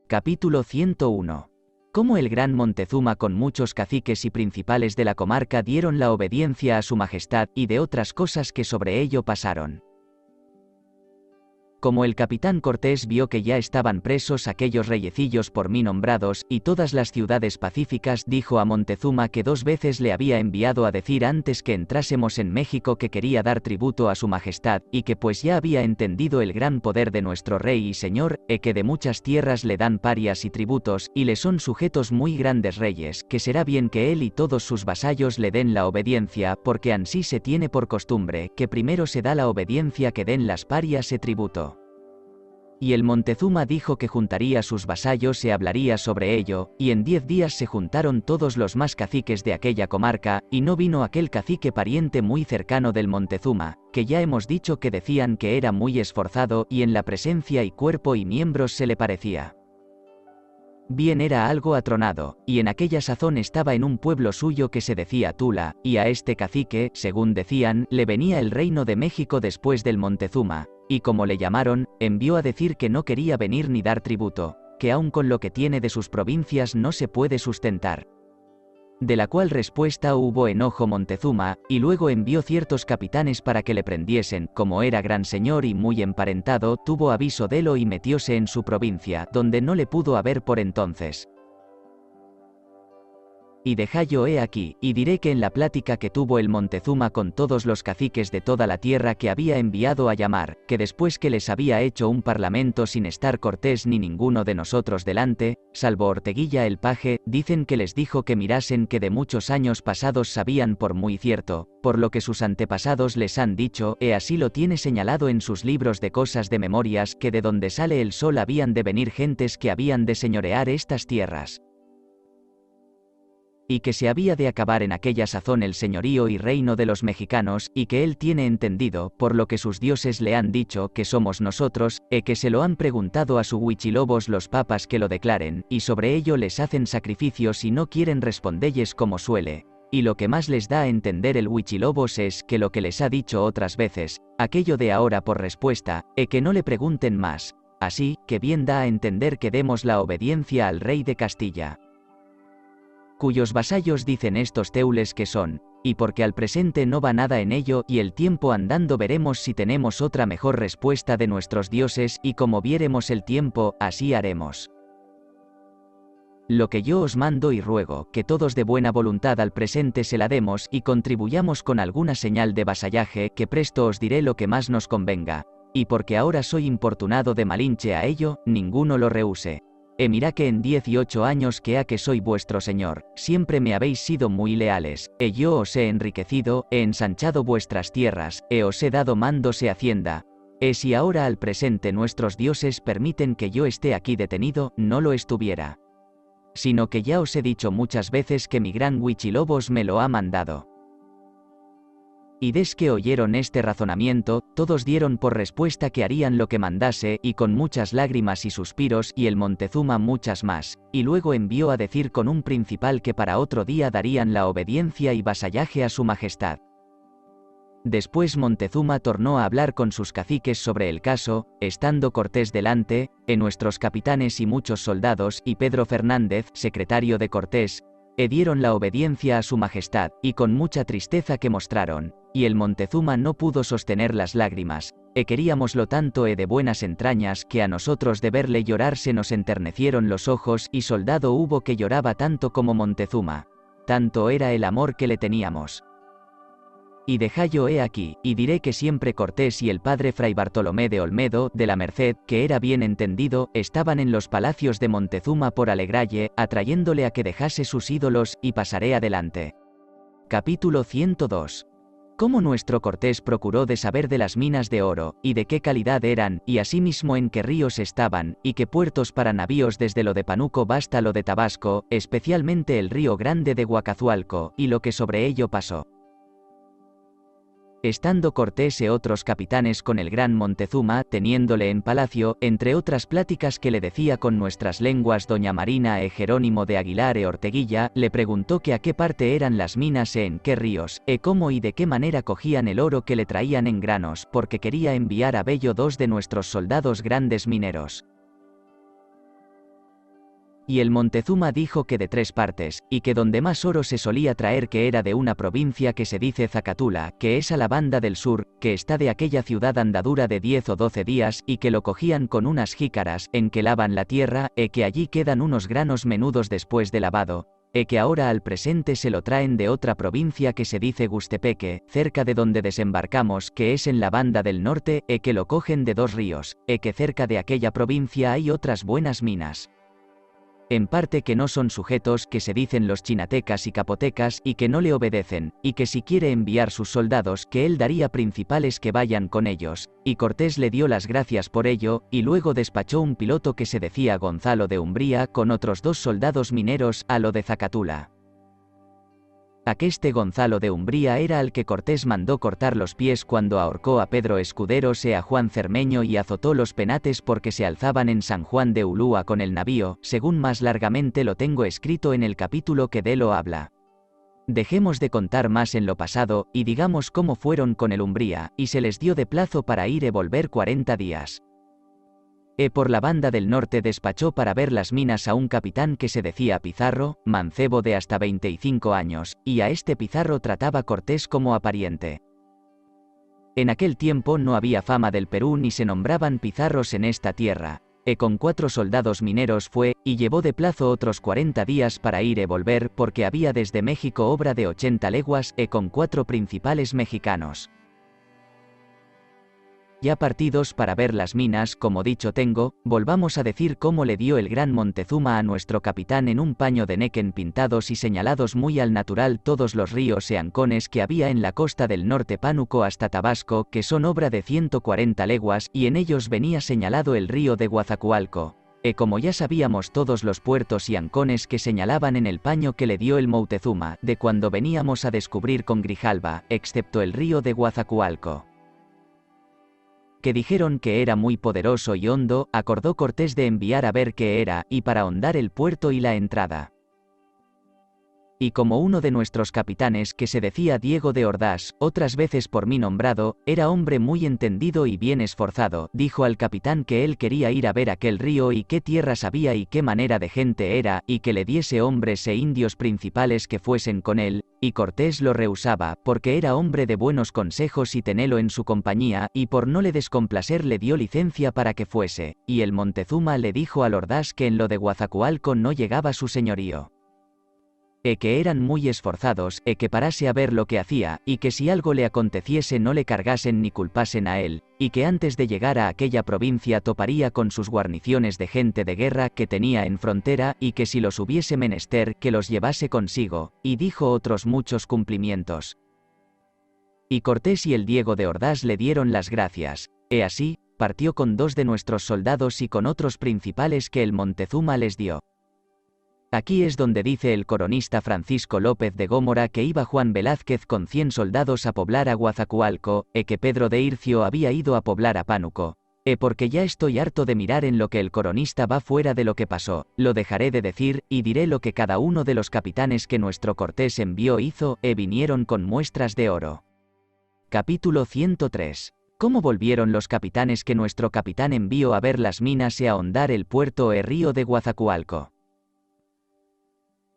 Capítulo 101. Cómo el gran Montezuma con muchos caciques y principales de la comarca dieron la obediencia a su majestad y de otras cosas que sobre ello pasaron. Como el capitán Cortés vio que ya estaban presos aquellos reyecillos por mí nombrados, y todas las ciudades pacíficas, dijo a Montezuma que 2 veces le había enviado a decir antes que entrásemos en México que quería dar tributo a su majestad, y que pues ya había entendido el gran poder de nuestro rey y señor, que de muchas tierras le dan parias y tributos, y le son sujetos muy grandes reyes, que será bien que él y todos sus vasallos le den la obediencia, porque ansí se tiene por costumbre, que primero se da la obediencia que den las parias e tributo. Y el Montezuma dijo que juntaría sus vasallos y hablaría sobre ello, y en 10 días se juntaron todos los más caciques de aquella comarca, y no vino aquel cacique pariente muy cercano del Montezuma, que ya hemos dicho que decían que era muy esforzado y en la presencia y cuerpo y miembros se le parecía. Bien era algo atronado, y en aquella sazón estaba en un pueblo suyo que se decía Tula, y a este cacique, según decían, le venía el reino de México después del Montezuma, y como le llamaron, envió a decir que no quería venir ni dar tributo, que aun con lo que tiene de sus provincias no se puede sustentar. De la cual respuesta hubo enojo Montezuma, y luego envió ciertos capitanes para que le prendiesen, como era gran señor y muy emparentado, tuvo aviso délo y metióse en su provincia, donde no le pudo haber por entonces. Y dejallo he aquí, y diré que en la plática que tuvo el Montezuma con todos los caciques de toda la tierra que había enviado a llamar, que después que les había hecho un parlamento sin estar Cortés ni ninguno de nosotros delante, salvo Orteguilla el paje, dicen que les dijo que mirasen que de muchos años pasados sabían por muy cierto, por lo que sus antepasados les han dicho, así lo tiene señalado en sus libros de cosas de memorias, que de donde sale el sol habían de venir gentes que habían de señorear estas tierras. Y que se había de acabar en aquella sazón el señorío y reino de los mexicanos, y que él tiene entendido, por lo que sus dioses le han dicho, que somos nosotros, que se lo han preguntado a su Huichilobos los papas que lo declaren, y sobre ello les hacen sacrificios y no quieren respondelles como suele. Y lo que más les da a entender el Huichilobos es que lo que les ha dicho otras veces, aquello de ahora por respuesta, que no le pregunten más, así que bien da a entender que demos la obediencia al rey de Castilla. Cuyos vasallos dicen estos teules que son, y porque al presente no va nada en ello, y el tiempo andando veremos si tenemos otra mejor respuesta de nuestros dioses, y como viéremos el tiempo, así haremos. Lo que yo os mando y ruego, que todos de buena voluntad al presente se la demos, y contribuyamos con alguna señal de vasallaje, que presto os diré lo que más nos convenga, y porque ahora soy importunado de Malinche a ello, ninguno lo rehúse. Mirá que en 18 años que ha que soy vuestro señor, siempre me habéis sido muy leales, yo os he enriquecido, he ensanchado vuestras tierras, os he dado mandos e hacienda. Si ahora al presente nuestros dioses permiten que yo esté aquí detenido, no lo estuviera. Sino que ya os he dicho muchas veces que mi gran Huichilobos me lo ha mandado. Y des que oyeron este razonamiento, todos dieron por respuesta que harían lo que mandase, y con muchas lágrimas y suspiros, y el Montezuma muchas más, y luego envió a decir con un principal que para otro día darían la obediencia y vasallaje a su majestad. Después Montezuma tornó a hablar con sus caciques sobre el caso, estando Cortés delante, nuestros capitanes y muchos soldados, y Pedro Fernández, secretario de Cortés, dieron la obediencia a su majestad, y con mucha tristeza que mostraron, y el Montezuma no pudo sostener las lágrimas, queríamoslo tanto de buenas entrañas que a nosotros de verle llorar se nos enternecieron los ojos, y soldado hubo que lloraba tanto como Montezuma. Tanto era el amor que le teníamos. Y dejallo he aquí, y diré que siempre Cortés y el padre Fray Bartolomé de Olmedo, de la Merced, que era bien entendido, estaban en los palacios de Montezuma por alegralle, atrayéndole a que dejase sus ídolos, y pasaré adelante. Capítulo 102. Cómo nuestro Cortés procuró de saber de las minas de oro, y de qué calidad eran, y asimismo en qué ríos estaban, y qué puertos para navíos desde lo de Panuco hasta lo de Tabasco, especialmente el río Grande de Guacazualco, y lo que sobre ello pasó. Estando Cortés e otros capitanes con el gran Montezuma, teniéndole en palacio, entre otras pláticas que le decía con nuestras lenguas doña Marina Jerónimo de Aguilar Orteguilla, le preguntó que a qué parte eran las minas en qué ríos, cómo y de qué manera cogían el oro que le traían en granos, porque quería enviar a Bello 2 de nuestros soldados grandes mineros. Y el Montezuma dijo que de 3 partes, y que donde más oro se solía traer que era de una provincia que se dice Zacatula, que es a la banda del sur, que está de aquella ciudad andadura de 10 o 12 días, y que lo cogían con unas jícaras, en que lavan la tierra, que allí quedan unos granos menudos después de lavado, que ahora al presente se lo traen de otra provincia que se dice Gustepeque, cerca de donde desembarcamos, que es en la banda del norte, que lo cogen de 2 ríos, que cerca de aquella provincia hay otras buenas minas. En parte que no son sujetos, que se dicen los chinatecas y capotecas, y que no le obedecen, y que si quiere enviar sus soldados, que él daría principales que vayan con ellos, y Cortés le dio las gracias por ello, y luego despachó un piloto que se decía Gonzalo de Umbría, con otros 2 soldados mineros, a lo de Zacatula. Aqueste Gonzalo de Umbría era al que Cortés mandó cortar los pies cuando ahorcó a Pedro Escuderos a Juan Cermeño y azotó los penates porque se alzaban en San Juan de Ulúa con el navío, según más largamente lo tengo escrito en el capítulo que de lo habla. Dejemos de contar más en lo pasado, y digamos cómo fueron con el Umbría, y se les dio de plazo para ir y volver 40 días. Por la banda del norte despachó para ver las minas a un capitán que se decía Pizarro, mancebo de hasta 25 años, y a este Pizarro trataba Cortés como a pariente. En aquel tiempo no había fama del Perú ni se nombraban pizarros en esta tierra. Con 4 soldados mineros fue, y llevó de plazo otros 40 días para ir y volver porque había desde México obra de 80 leguas, con 4 principales mexicanos. Ya partidos para ver las minas, como dicho tengo, volvamos a decir cómo le dio el gran Montezuma a nuestro capitán en un paño de nequén pintados y señalados muy al natural todos los ríos y ancones que había en la costa del norte Pánuco hasta Tabasco, que son obra de 140 leguas, y en ellos venía señalado el río de Guazacualco. Como ya sabíamos todos los puertos y ancones que señalaban en el paño que le dio el Montezuma, de cuando veníamos a descubrir con Grijalva, excepto el río de Guazacualco, que dijeron que era muy poderoso y hondo, acordó Cortés de enviar a ver qué era, y para hondar el puerto y la entrada. Y como uno de nuestros capitanes que se decía Diego de Ordaz, otras veces por mí nombrado, era hombre muy entendido y bien esforzado, dijo al capitán que él quería ir a ver aquel río y qué tierras había y qué manera de gente era, y que le diese hombres e indios principales que fuesen con él, y Cortés lo rehusaba, porque era hombre de buenos consejos y tenelo en su compañía, y por no le descomplacer le dio licencia para que fuese, y el Montezuma le dijo al Ordaz que en lo de Guazacualco no llegaba su señorío, que eran muy esforzados, que parase a ver lo que hacía, y que si algo le aconteciese no le cargasen ni culpasen a él, y que antes de llegar a aquella provincia toparía con sus guarniciones de gente de guerra que tenía en frontera, y que si los hubiese menester que los llevase consigo, y dijo otros muchos cumplimientos. Y Cortés y el Diego de Ordaz le dieron las gracias, así, partió con 2 de nuestros soldados y con otros principales que el Montezuma les dio. Aquí es donde dice el coronista Francisco López de Gómora que iba Juan Velázquez con 100 soldados a poblar a Guazacualco, que Pedro de Ircio había ido a poblar a Pánuco. Porque ya estoy harto de mirar en lo que el coronista va fuera de lo que pasó, lo dejaré de decir, y diré lo que cada uno de los capitanes que nuestro Cortés envió hizo, vinieron con muestras de oro. Capítulo 103. ¿Cómo volvieron los capitanes que nuestro capitán envió a ver las minas y a ahondar el puerto río de Guazacualco?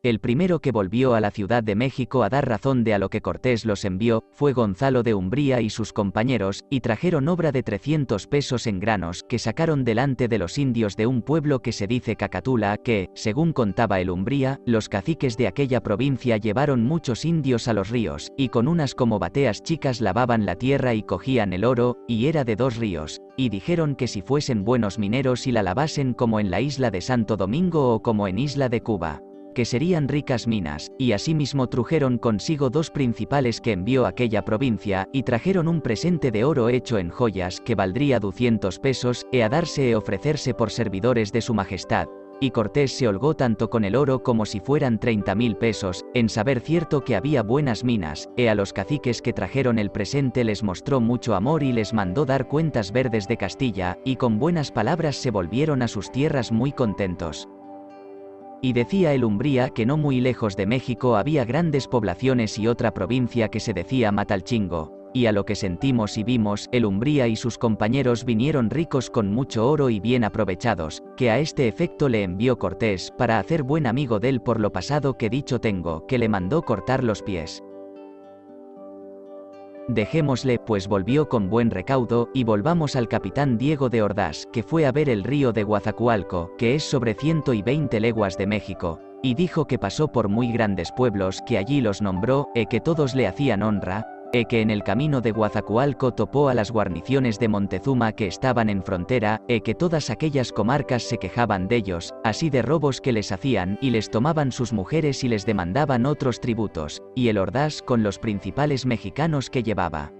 El primero que volvió a la Ciudad de México a dar razón de a lo que Cortés los envió, fue Gonzalo de Umbría y sus compañeros, y trajeron obra de 300 pesos en granos, que sacaron delante de los indios de un pueblo que se dice Cacatula, que, según contaba el Umbría, los caciques de aquella provincia llevaron muchos indios a los ríos, y con unas como bateas chicas lavaban la tierra y cogían el oro, y era de 2 ríos, y dijeron que si fuesen buenos mineros y la lavasen como en la isla de Santo Domingo o como en isla de Cuba, que serían ricas minas, y asimismo trujeron consigo 2 principales que envió aquella provincia, y trajeron un presente de oro hecho en joyas que valdría 200 pesos, a darse e ofrecerse por servidores de su majestad. Y Cortés se holgó tanto con el oro como si fueran 30.000 pesos, en saber cierto que había buenas minas, a los caciques que trajeron el presente les mostró mucho amor y les mandó dar cuentas verdes de Castilla, y con buenas palabras se volvieron a sus tierras muy contentos. Y decía el Umbría que no muy lejos de México había grandes poblaciones y otra provincia que se decía Matalchingo, y a lo que sentimos y vimos, el Umbría y sus compañeros vinieron ricos con mucho oro y bien aprovechados, que a este efecto le envió Cortés, para hacer buen amigo d'él por lo pasado que dicho tengo, que le mandó cortar los pies. Dejémosle, pues volvió con buen recaudo, y volvamos al capitán Diego de Ordaz, que fue a ver el río de Guazacualco, que es sobre 120 leguas de México, y dijo que pasó por muy grandes pueblos, que allí los nombró, que todos le hacían honra, que en el camino de Guazacualco topó a las guarniciones de Montezuma que estaban en frontera, que todas aquellas comarcas se quejaban de ellos, así de robos que les hacían, y les tomaban sus mujeres y les demandaban otros tributos, y el Ordaz con los principales mexicanos que llevaba.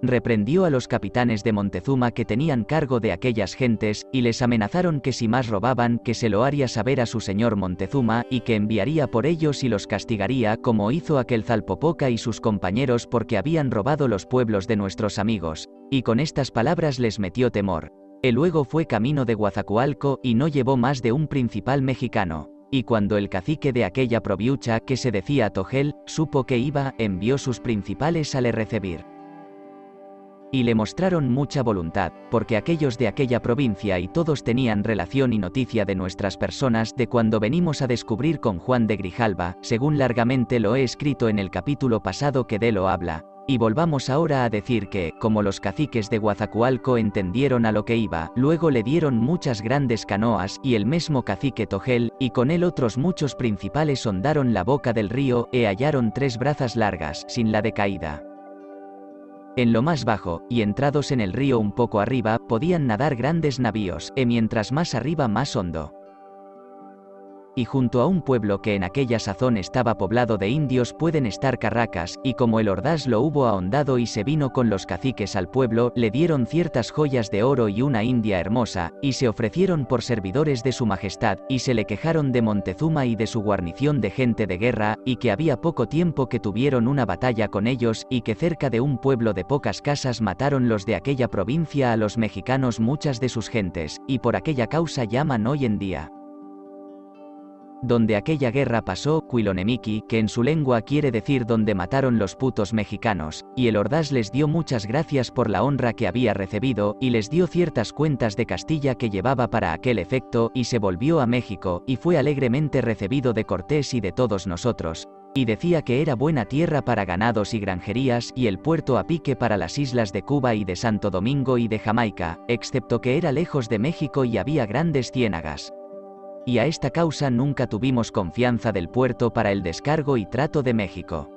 Reprendió a los capitanes de Montezuma que tenían cargo de aquellas gentes, y les amenazaron que si más robaban, que se lo haría saber a su señor Montezuma, y que enviaría por ellos y los castigaría como hizo aquel Zalpopoca y sus compañeros porque habían robado los pueblos de nuestros amigos, y con estas palabras les metió temor. Luego fue camino de Guazacualco y no llevó más de un principal mexicano. Y cuando el cacique de aquella provincia, que se decía Togel, supo que iba, envió sus principales a le recibir. Y le mostraron mucha voluntad, porque aquellos de aquella provincia y todos tenían relación y noticia de nuestras personas de cuando venimos a descubrir con Juan de Grijalva, según largamente lo he escrito en el capítulo pasado que de lo habla. Y volvamos ahora a decir que, como los caciques de Guazacualco entendieron a lo que iba, luego le dieron muchas grandes canoas, y el mismo cacique Togel, y con él otros muchos principales hondaron la boca del río, hallaron 3 brazas largas, sin la de caída. En lo más bajo, y entrados en el río un poco arriba, podían nadar grandes navíos, mientras más arriba más hondo. Y junto a un pueblo que en aquella sazón estaba poblado de indios pueden estar carracas, y como el Ordaz lo hubo ahondado y se vino con los caciques al pueblo, le dieron ciertas joyas de oro y una india hermosa, y se ofrecieron por servidores de su majestad, y se le quejaron de Montezuma y de su guarnición de gente de guerra, y que había poco tiempo que tuvieron una batalla con ellos, y que cerca de un pueblo de pocas casas mataron los de aquella provincia a los mexicanos muchas de sus gentes, y por aquella causa llaman hoy en día. Donde aquella guerra pasó, Cuilonemiki, que en su lengua quiere decir donde mataron los putos mexicanos, y el Ordaz les dio muchas gracias por la honra que había recibido, y les dio ciertas cuentas de Castilla que llevaba para aquel efecto, y se volvió a México, y fue alegremente recibido de Cortés y de todos nosotros, y decía que era buena tierra para ganados y granjerías, y el puerto a pique para las islas de Cuba y de Santo Domingo y de Jamaica, excepto que era lejos de México y había grandes ciénagas. Y a esta causa nunca tuvimos confianza del puerto para el descargo y trato de México.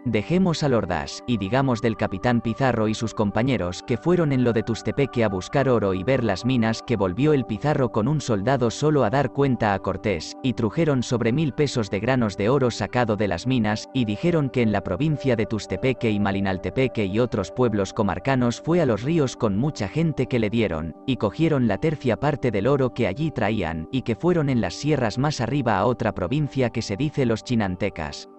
Dejemos al Ordaz, y digamos del capitán Pizarro y sus compañeros que fueron en lo de Tustepeque a buscar oro y ver las minas, que volvió el Pizarro con un soldado solo a dar cuenta a Cortés, y trujeron sobre 1000 pesos de granos de oro sacado de las minas, y dijeron que en la provincia de Tustepeque y Malinaltepeque y otros pueblos comarcanos fue a los ríos con mucha gente que le dieron, y cogieron la tercia parte del oro que allí traían, y que fueron en las sierras más arriba a otra provincia que se dice los Chinantecas.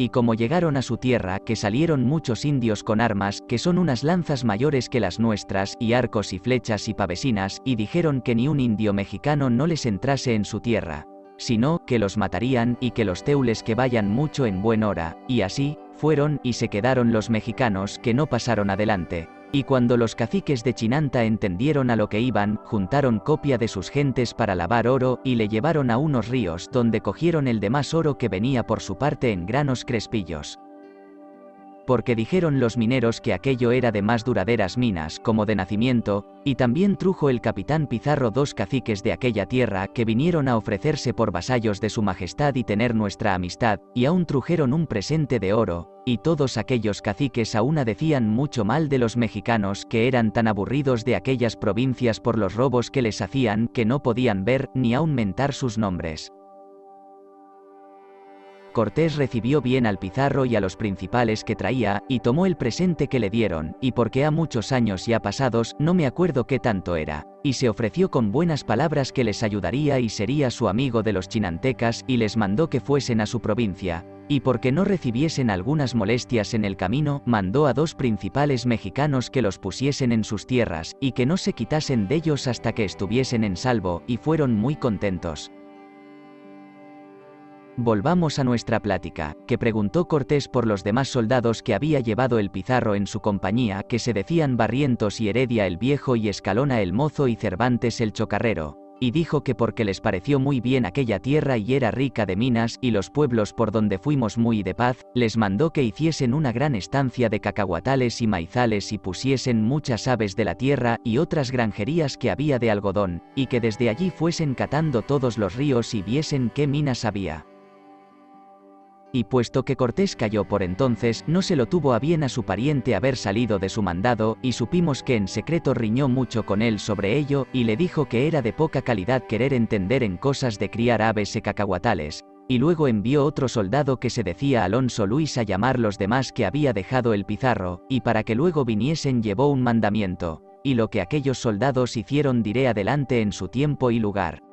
Y como llegaron a su tierra, que salieron muchos indios con armas, que son unas lanzas mayores que las nuestras, y arcos y flechas y pavesinas, y dijeron que ni un indio mexicano no les entrase en su tierra, sino, que los matarían, y que los teules que vayan mucho en buen hora, y así, fueron, y se quedaron los mexicanos, que no pasaron adelante. Y cuando los caciques de Chinanta entendieron a lo que iban, juntaron copia de sus gentes para lavar oro, y le llevaron a unos ríos donde cogieron el demás oro que venía por su parte en granos crespillos. Porque dijeron los mineros que aquello era de más duraderas minas como de nacimiento, y también trujo el capitán Pizarro 2 caciques de aquella tierra que vinieron a ofrecerse por vasallos de su majestad y tener nuestra amistad, y aún trujeron un presente de oro, y todos aquellos caciques aún decían mucho mal de los mexicanos que eran tan aburridos de aquellas provincias por los robos que les hacían que no podían ver ni aún mentar sus nombres. Cortés recibió bien al Pizarro y a los principales que traía, y tomó el presente que le dieron, y porque ha muchos años ya pasados, no me acuerdo qué tanto era, y se ofreció con buenas palabras que les ayudaría y sería su amigo de los chinantecas, y les mandó que fuesen a su provincia, y porque no recibiesen algunas molestias en el camino, mandó a 2 principales mexicanos que los pusiesen en sus tierras, y que no se quitasen de ellos hasta que estuviesen en salvo, y fueron muy contentos. Volvamos a nuestra plática, que preguntó Cortés por los demás soldados que había llevado el Pizarro en su compañía, que se decían Barrientos y Heredia el Viejo y Escalona el Mozo y Cervantes el Chocarrero. Y dijo que porque les pareció muy bien aquella tierra y era rica de minas, y los pueblos por donde fuimos muy de paz, les mandó que hiciesen una gran estancia de cacahuatales y maizales y pusiesen muchas aves de la tierra y otras granjerías que había de algodón, y que desde allí fuesen catando todos los ríos y viesen qué minas había. Y puesto que Cortés cayó por entonces, no se lo tuvo a bien a su pariente haber salido de su mandado, y supimos que en secreto riñó mucho con él sobre ello, y le dijo que era de poca calidad querer entender en cosas de criar aves y cacahuatales, y luego envió otro soldado que se decía Alonso Luis a llamar los demás que había dejado el Pizarro, y para que luego viniesen llevó un mandamiento, y lo que aquellos soldados hicieron diré adelante en su tiempo y lugar.